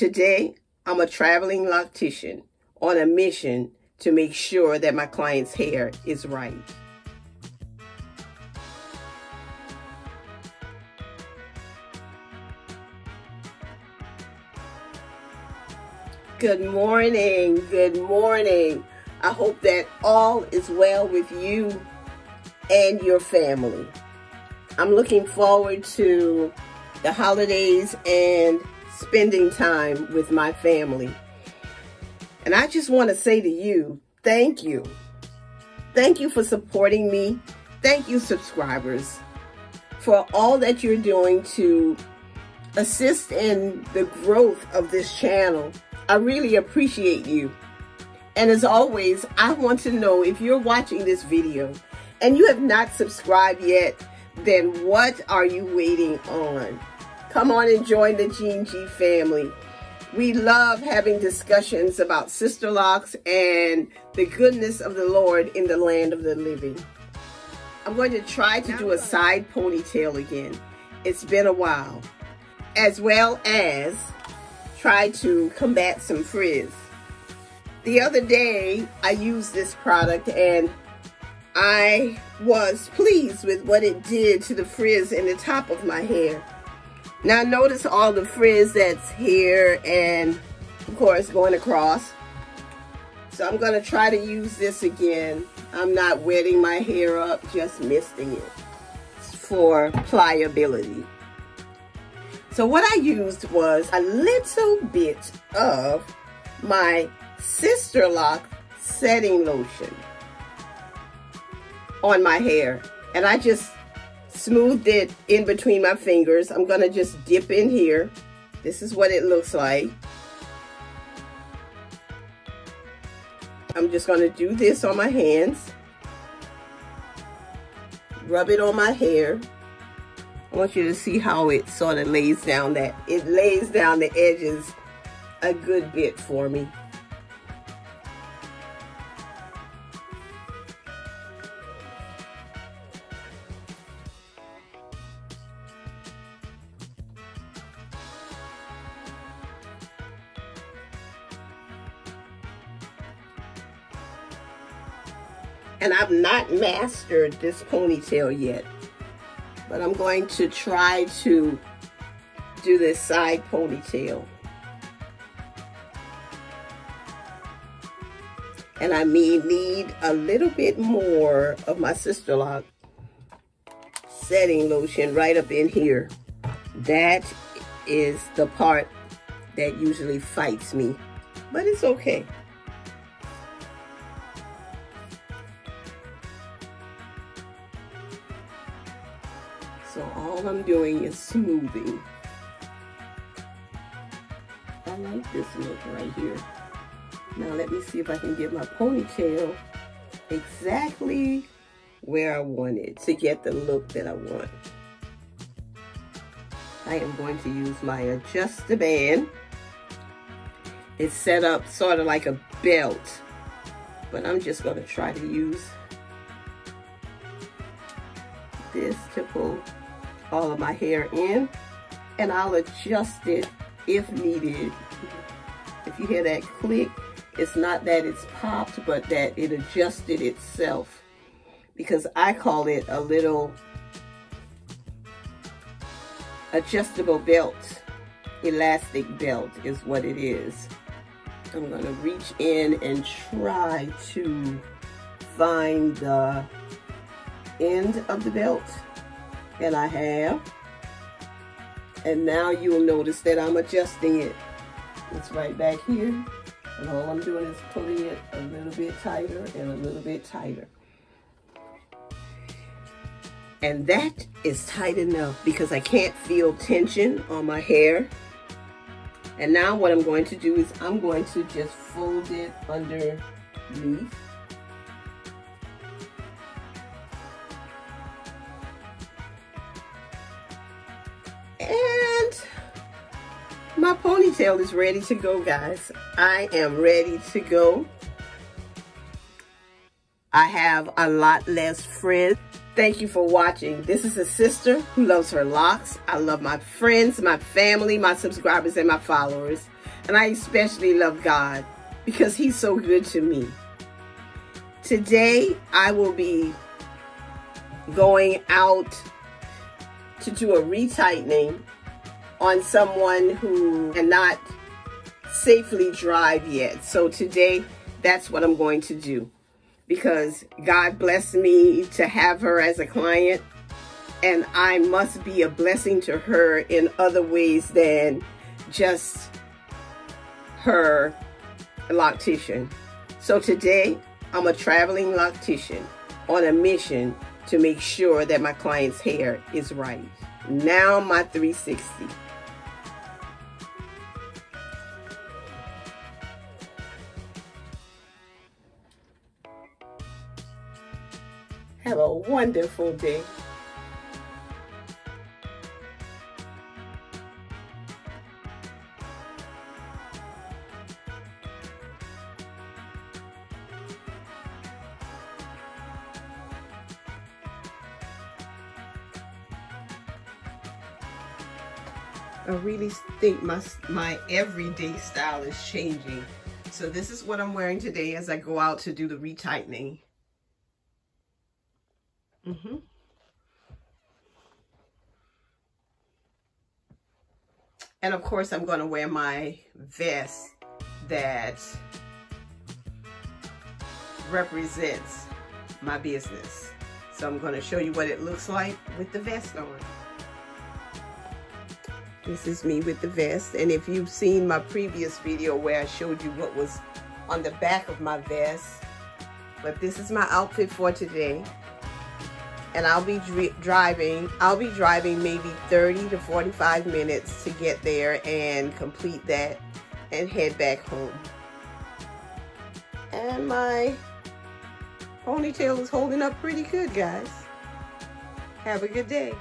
Today, I'm a traveling loctician on a mission to make sure that my client's hair is right. Good morning, good morning. I hope that all is well with you and your family. I'm looking forward to the holidays and spending time with my family. And I just want to say to you, thank you. Thank you for supporting me. Thank you, subscribers, for all that you're doing to assist in the growth of this channel. I really appreciate you. And as always, I want to know if you're watching this video and you have not subscribed yet, then what are you waiting on? Come on and join the Jean G family. We love having discussions about Sisterlocks and the goodness of the Lord in the land of the living. I'm going to try to do a side ponytail again. It's been a while. As well as try to combat some frizz. The other day, I used this product and I was pleased with what it did to the frizz in the top of my hair. Now notice all the frizz that's here and of course going across. So I'm going to try to use this again. I'm not wetting my hair up, just misting it for pliability. So what I used was a little bit of my Sisterlock setting lotion on my hair. And I just smoothed it in between my fingers. I'm going to just dip in here. This is what it looks like. I'm just going to do this on my hands. Rub it on my hair. I want you to see how it sort of lays down the edges a good bit for me. And I've not mastered this ponytail yet, but I'm going to try to do this side ponytail. And I may need a little bit more of my Sisterlock setting lotion right up in here. That is the part that usually fights me, but it's okay. So all I'm doing is smoothing. I like this look right here. Now let me see if I can get my ponytail exactly where I want it to get the look that I want. I am going to use my adjust-a-band. It's set up sort of like a belt, but I'm just going to try to use this to pull all of my hair in, and I'll adjust it if needed. If you hear that click, it's not that it's popped, but that it adjusted itself, because I call it a little adjustable belt. Elastic belt is what it is. I'm going to reach in and try to find the end of the belt, and I have. And now you'll notice that I'm adjusting it. It's right back here, and all I'm doing is pulling it a little bit tighter and a little bit tighter. And that is tight enough because I can't feel tension on my hair. And now what I'm going to do is I'm going to just fold it underneath. And my ponytail is ready to go, guys. I am ready to go. I have a lot less frizz. Thank you for watching. This is a sister who loves her locks. I love my friends, my family, my subscribers, and my followers. And I especially love God because He's so good to me. Today, I will be going out to do a retightening on someone who cannot safely drive yet. So today, that's what I'm going to do, because God blessed me to have her as a client, and I must be a blessing to her in other ways than just her loctician. So today, I'm a traveling loctician on a mission to make sure that my client's hair is right. Now my 360. Have a wonderful day. I really think my everyday style is changing. So this is what I'm wearing today as I go out to do the retightening. And of course, I'm going to wear my vest that represents my business. So I'm going to show you what it looks like with the vest on. This is me with the vest. And if you've seen my previous video where I showed you what was on the back of my vest, but this is my outfit for today. And I'll be driving maybe 30 to 45 minutes to get there and complete that and head back home. And my ponytail is holding up pretty good, guys. Have a good day.